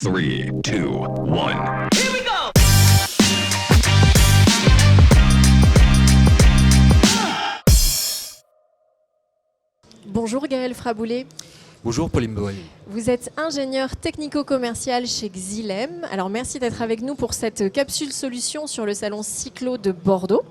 3, 2, 1. Bonjour Gaël Fraboulet. Bonjour Pauline Boel. Vous êtes ingénieur technico-commercial chez Xylem. Alors merci d'être avec nous pour cette capsule solution sur le salon Cyclo de Bordeaux.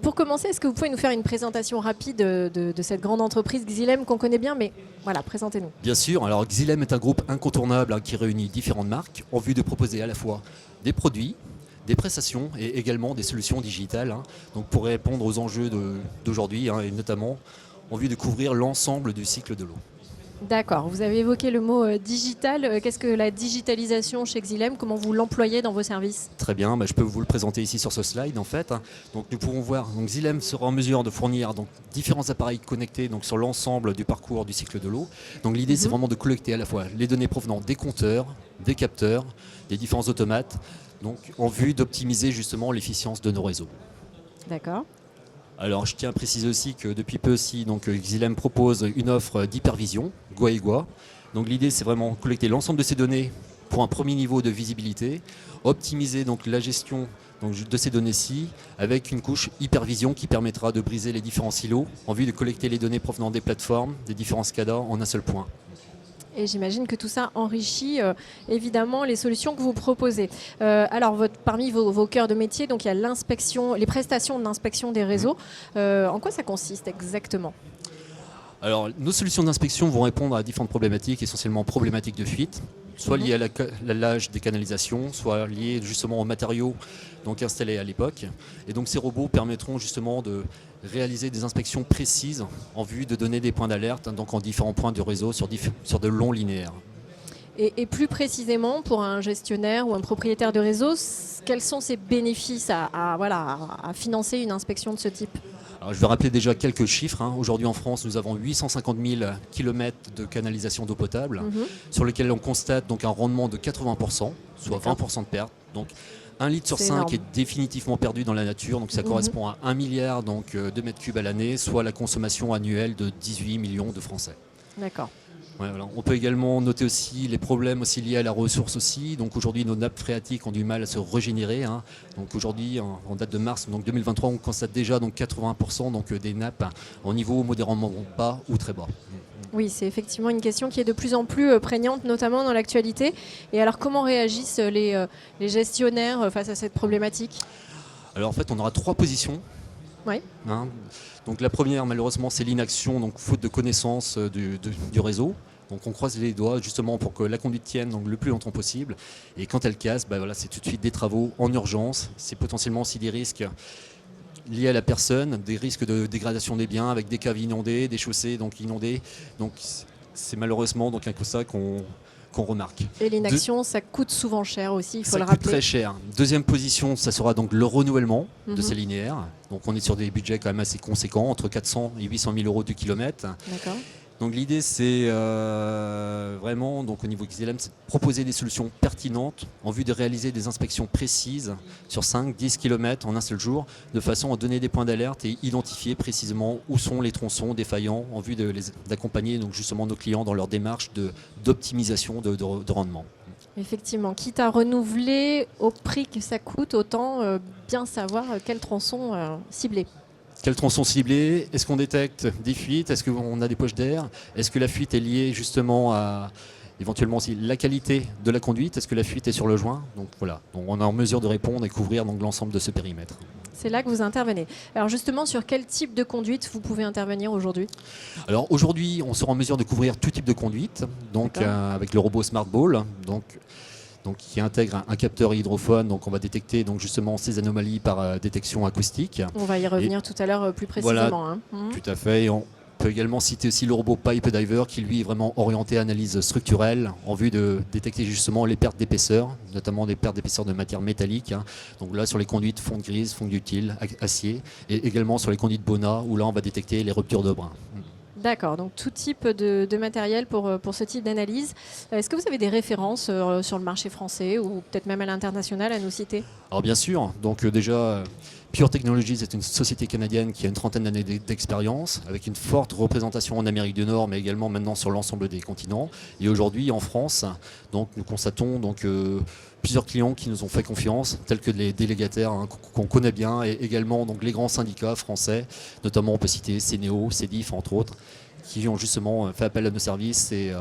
Pour commencer, est-ce que vous pouvez nous faire une présentation rapide de cette grande entreprise Xylem qu'on connaît bien, mais voilà, présentez-nous. Bien sûr, alors Xylem est un groupe incontournable qui réunit différentes marques en vue de proposer à la fois des produits, des prestations et également des solutions digitales, donc pour répondre aux enjeux d'aujourd'hui et notamment en vue de couvrir l'ensemble du cycle de l'eau. D'accord, vous avez évoqué le mot digital. Qu'est-ce que la digitalisation chez Xylem? Comment vous l'employez dans vos services? Très bien, je peux vous le présenter ici sur ce slide en fait. Donc nous pouvons voir, donc Xylem sera en mesure de fournir donc, différents appareils connectés donc, sur l'ensemble du parcours du cycle de l'eau. Donc l'idée c'est vraiment de collecter à la fois les données provenant des compteurs, des capteurs, des différents automates, donc en vue d'optimiser justement l'efficience de nos réseaux. D'accord. Alors je tiens à préciser aussi que depuis peu aussi, donc, Xylem propose une offre d'hypervision, Gua et Gua. Donc l'idée c'est vraiment collecter l'ensemble de ces données pour un premier niveau de visibilité, optimiser donc, la gestion donc, de ces données-ci avec une couche hypervision qui permettra de briser les différents silos en vue de collecter les données provenant des plateformes, des différents SCADA en un seul point. Et j'imagine que tout ça enrichit évidemment les solutions que vous proposez. Alors parmi vos cœurs de métier, donc il y a l'inspection, les prestations de l'inspection des réseaux. En quoi ça consiste exactement ? Alors nos solutions d'inspection vont répondre à différentes problématiques, essentiellement problématiques de fuite, soit liées à l'âge des canalisations, soit liées justement aux matériaux donc, installés à l'époque. Et donc ces robots permettront justement de réaliser des inspections précises en vue de donner des points d'alerte donc en différents points du réseau sur de longs linéaires. Et plus précisément, pour un gestionnaire ou un propriétaire de réseau, quels sont ses bénéfices à financer une inspection de ce type ? Alors, je vais rappeler déjà quelques chiffres. Aujourd'hui en France, nous avons 850 000 km de canalisation d'eau potable, sur lesquels on constate donc, un rendement de 80%, soit 20% de perte. Donc, 1 litre sur 5 est définitivement perdu dans la nature, donc ça correspond à 1 milliard de mètres cubes à l'année, soit la consommation annuelle de 18 millions de Français. D'accord. Ouais, voilà. On peut également noter aussi les problèmes aussi liés à la ressource aussi. Donc aujourd'hui, nos nappes phréatiques ont du mal à se régénérer. Donc aujourd'hui, en date de mars donc 2023, on constate déjà donc 80% donc, des nappes en niveau modérément bas ou très bas. Oui, c'est effectivement une question qui est de plus en plus prégnante, notamment dans l'actualité. Et alors, comment réagissent les gestionnaires face à cette problématique ? Alors en fait, on aura 3 positions. Oui. Donc la première, malheureusement, c'est l'inaction, donc faute de connaissance du réseau. Donc on croise les doigts justement pour que la conduite tienne donc, le plus longtemps possible. Et quand elle casse, c'est tout de suite des travaux en urgence. C'est potentiellement aussi des risques liés à la personne, des risques de dégradation des biens avec des caves inondées, des chaussées donc, inondées. Donc c'est malheureusement donc, un constat qu'on remarque. Et l'inaction, ça coûte souvent cher aussi, il faut le rappeler. Ça coûte très cher. Deuxième position, ça sera donc le renouvellement de ces linéaires. Donc on est sur des budgets quand même assez conséquents, entre 400 et 800 000 euros du kilomètre. D'accord. Donc l'idée c'est vraiment donc, au niveau Xylem, c'est de proposer des solutions pertinentes en vue de réaliser des inspections précises sur 5-10 km en un seul jour, de façon à donner des points d'alerte et identifier précisément où sont les tronçons défaillants en vue d'accompagner donc, justement nos clients dans leur démarche d'optimisation de rendement. Effectivement, quitte à renouveler au prix que ça coûte, autant bien savoir quel tronçon cibler. Quels tronçons ciblés? Est-ce qu'on détecte des fuites? Est-ce qu'on a des poches d'air? Est-ce que la fuite est liée justement à éventuellement aussi la qualité de la conduite? Est-ce que la fuite est sur le joint? Donc voilà, donc, on est en mesure de répondre et couvrir donc, l'ensemble de ce périmètre. C'est là que vous intervenez. Alors justement, sur quel type de conduite vous pouvez intervenir aujourd'hui? Alors aujourd'hui, on sera en mesure de couvrir tout type de conduite, donc avec le robot SmartBall. Donc, qui intègre un capteur hydrophone, donc on va détecter donc justement ces anomalies par détection acoustique. On va y revenir tout à l'heure plus précisément. Voilà, tout à fait. Et on peut également citer aussi le robot Pipe Diver qui lui est vraiment orienté à analyse structurelle en vue de détecter justement les pertes d'épaisseur, notamment des pertes d'épaisseur de matière métallique. Donc là sur les conduites fonte grise, fonte utile, acier, et également sur les conduites Bona où là on va détecter les ruptures de brin. D'accord, donc tout type de matériel pour ce type d'analyse. Est-ce que vous avez des références sur le marché français ou peut-être même à l'international à nous citer? Alors bien sûr, donc déjà, Pure Technologies est une société canadienne qui a une trentaine d'années d'expérience, avec une forte représentation en Amérique du Nord, mais également maintenant sur l'ensemble des continents. Et aujourd'hui, en France, donc, nous constatons plusieurs clients qui nous ont fait confiance, tels que les délégataires qu'on connaît bien, et également donc, les grands syndicats français, notamment on peut citer CNEO, CEDIF, entre autres, qui ont justement fait appel à nos services et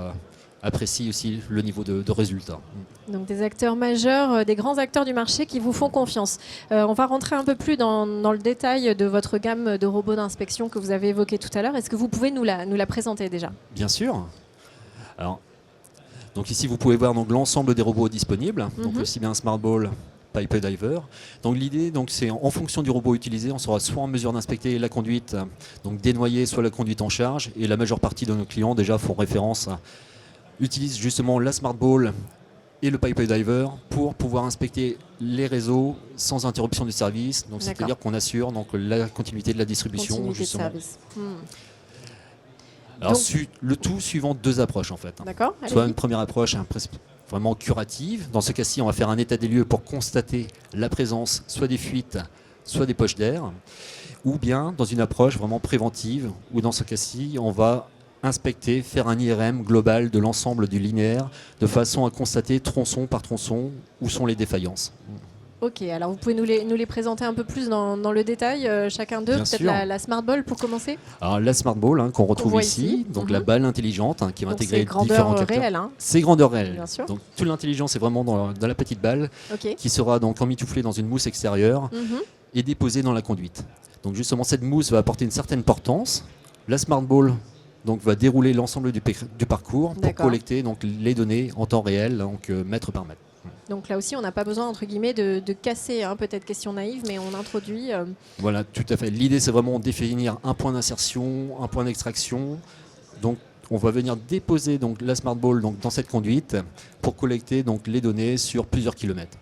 apprécient aussi le niveau de résultat. Donc des acteurs majeurs, des grands acteurs du marché qui vous font confiance. On va rentrer un peu plus dans le détail de votre gamme de robots d'inspection que vous avez évoqué tout à l'heure. Est-ce que vous pouvez nous la présenter déjà? Bien sûr. Alors, donc ici, vous pouvez voir donc, l'ensemble des robots disponibles, donc aussi bien SmartBall, Pipe Diver. Donc l'idée, c'est en fonction du robot utilisé, on sera soit en mesure d'inspecter la conduite, donc dénoyer, soit la conduite en charge. Et la majeure partie de nos clients déjà font référence utilisent justement la SmartBall et le Pipe Diver pour pouvoir inspecter les réseaux sans interruption du service. Donc c'est-à-dire qu'on assure donc, la continuité de la distribution. Continuité justement. de service. Alors Donc, le tout suivant deux approches en fait. D'accord. Soit allez-y. une première approche vraiment curative. Dans ce cas-ci, on va faire un état des lieux pour constater la présence soit des fuites, soit des poches d'air. Ou bien dans une approche vraiment préventive, où dans ce cas-ci, on va inspecter, faire un IRM global de l'ensemble du linéaire, de façon à constater tronçon par tronçon où sont les défaillances. Ok, alors vous pouvez nous les présenter un peu plus dans le détail, chacun d'eux. Bien Peut-être sûr. la SmartBall pour commencer. Alors la SmartBall qu'on retrouve voit ici, ici. donc la balle intelligente qui va Donc intégrer c'est grandeur différents capteurs. réelle. Hein. C'est grandeur réelle. Bien sûr. Donc toute l'intelligence est vraiment dans la petite balle Ok. qui sera donc emmitouflée dans une mousse extérieure et déposée dans la conduite. Donc justement cette mousse va apporter une certaine portance. La SmartBall donc va dérouler l'ensemble du parcours pour D'accord. collecter donc les données en temps réel, donc mètre par mètre. Donc là aussi, on n'a pas besoin, entre guillemets, de casser, hein, peut-être question naïve, mais on introduit... Voilà, tout à fait. L'idée, c'est vraiment de définir un point d'insertion, un point d'extraction. Donc, on va venir déposer donc, la SmartBall donc, dans cette conduite pour collecter donc, les données sur plusieurs kilomètres.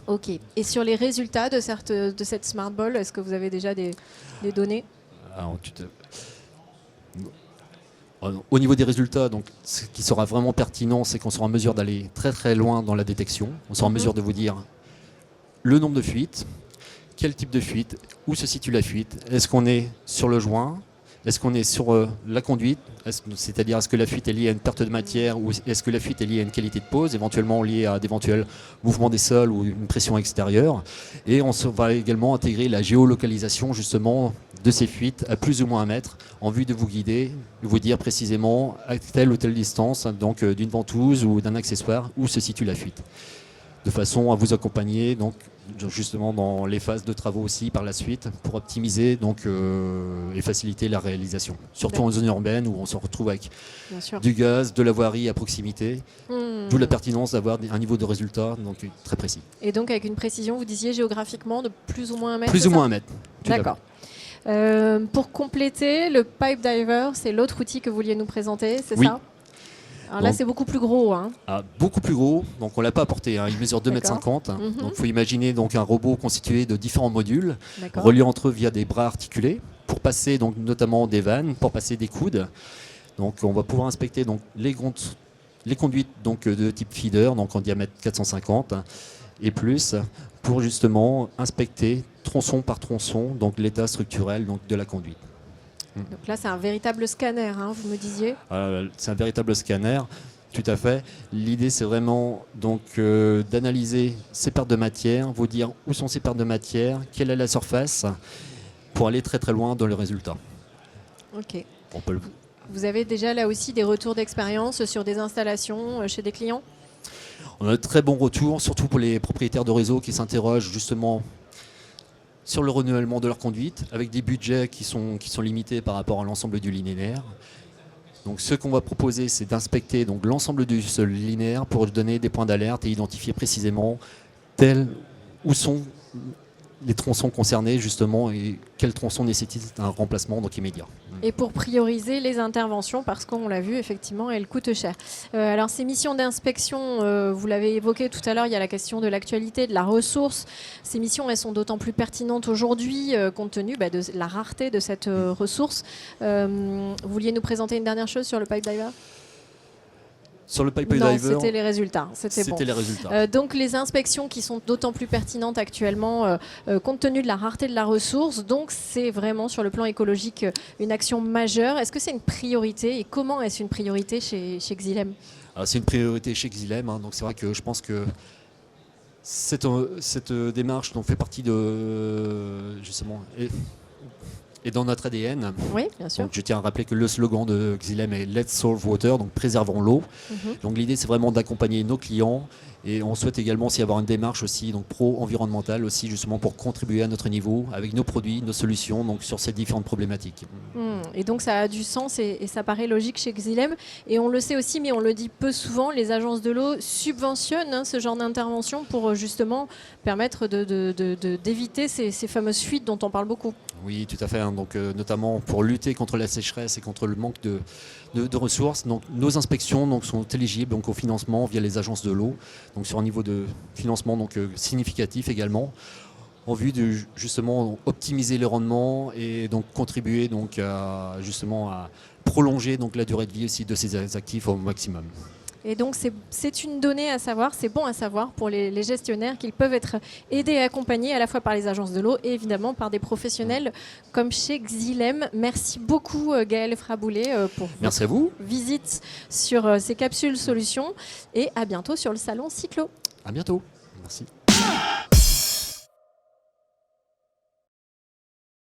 Ok. Et sur les résultats de cette SmartBall, est-ce que vous avez déjà des données? Alors, au niveau des résultats, donc, ce qui sera vraiment pertinent, c'est qu'on sera en mesure d'aller très très loin dans la détection. On sera en mesure de vous dire le nombre de fuites, quel type de fuite, où se situe la fuite, est-ce qu'on est sur le joint, est-ce qu'on est sur la conduite, c'est-à-dire est-ce que la fuite est liée à une perte de matière ou est-ce que la fuite est liée à une qualité de pose, éventuellement liée à d'éventuels mouvements des sols ou une pression extérieure. Et on va également intégrer la géolocalisation justement de ces fuites à plus ou moins 1 mètre en vue de vous guider, de vous dire précisément à telle ou telle distance donc d'une ventouse ou d'un accessoire où se situe la fuite. De façon à vous accompagner donc justement dans les phases de travaux aussi par la suite pour optimiser donc, et faciliter la réalisation. Surtout en zone urbaine où on se retrouve avec Bien sûr. du gaz, de la voirie à proximité, d'où la pertinence d'avoir un niveau de résultat donc, très précis. Et donc avec une précision, vous disiez géographiquement de plus ou moins 1 mètre. Plus c'est ou ça? moins 1 mètre. tout à fait. D'accord. Pour compléter, le Pipe Diver, c'est l'autre outil que vous vouliez nous présenter, c'est Oui. ça? Alors là, Donc- c'est beaucoup plus gros. Hein. Ah, beaucoup plus gros, donc on ne l'a pas apporté, hein. Il mesure 2,50 m. Donc il faut imaginer donc, un robot constitué de différents modules, D'accord. reliés entre eux via des bras articulés, pour passer donc, notamment des vannes, pour passer des coudes. Donc on va pouvoir inspecter donc, les conduites donc, de type feeder, donc en diamètre 450 et plus, pour justement inspecter tronçon par tronçon donc, l'état structurel donc, de la conduite. Donc là, c'est un véritable scanner, hein, vous me disiez. C'est un véritable scanner, tout à fait. L'idée, c'est vraiment donc d'analyser ces pertes de matière, vous dire où sont ces pertes de matière, quelle est la surface, pour aller très très loin dans le résultat. Ok. On peut Vous avez déjà là aussi des retours d'expérience sur des installations chez des clients? On a de très bons retours, surtout pour les propriétaires de réseau qui s'interrogent justement sur le renouvellement de leur conduite, avec des budgets qui sont limités par rapport à l'ensemble du linéaire. Donc ce qu'on va proposer, c'est d'inspecter donc l'ensemble du sol linéaire pour donner des points d'alerte et identifier précisément où sont les tronçons concernés justement et quel tronçon nécessite un remplacement donc immédiat. Et pour prioriser les interventions, parce qu'on l'a vu, effectivement, elles coûtent cher. Alors, ces missions d'inspection, vous l'avez évoqué tout à l'heure, il y a la question de l'actualité, de la ressource. Ces missions, elles sont d'autant plus pertinentes aujourd'hui, compte tenu de la rareté de cette ressource. Vous vouliez nous présenter une dernière chose sur le pipe diver ? Sur le pipe Non, diver, c'était les résultats. C'était bon. les résultats. Donc les inspections qui sont d'autant plus pertinentes actuellement compte tenu de la rareté de la ressource. Donc c'est vraiment sur le plan écologique une action majeure. Est-ce que c'est une priorité et comment est-ce une priorité chez Xylem ? Alors, c'est une priorité chez Xylem, hein, donc c'est vrai que je pense que cette démarche donc, fait partie de justement et dans notre ADN. Oui, bien sûr. Donc, je tiens à rappeler que le slogan de Xylem est Let's Solve Water, donc préservons l'eau. Donc l'idée c'est vraiment d'accompagner nos clients et on souhaite également aussi avoir une démarche aussi donc pro-environnementale aussi justement pour contribuer à notre niveau avec nos produits, nos solutions donc sur ces différentes problématiques. Et donc ça a du sens et ça paraît logique chez Xylem. Et on le sait aussi, mais on le dit peu souvent, les agences de l'eau subventionnent ce genre d'intervention pour justement permettre d'éviter ces fameuses fuites dont on parle beaucoup. Oui, tout à fait. Hein. Donc, notamment pour lutter contre la sécheresse et contre le manque de ressources. Donc, nos inspections donc, sont éligibles donc, au financement via les agences de l'eau, donc sur un niveau de financement donc, significatif également, en vue de justement optimiser les rendements et donc contribuer donc, justement à prolonger donc, la durée de vie aussi de ces actifs au maximum. Et donc, c'est une donnée à savoir, c'est bon à savoir pour les gestionnaires qu'ils peuvent être aidés et accompagnés à la fois par les agences de l'eau et évidemment par des professionnels comme chez Xylem. Merci beaucoup Gaël Fraboulet pour Merci à vous. Visite sur ces capsules solutions et à bientôt sur le salon Cyclo. À bientôt. Merci.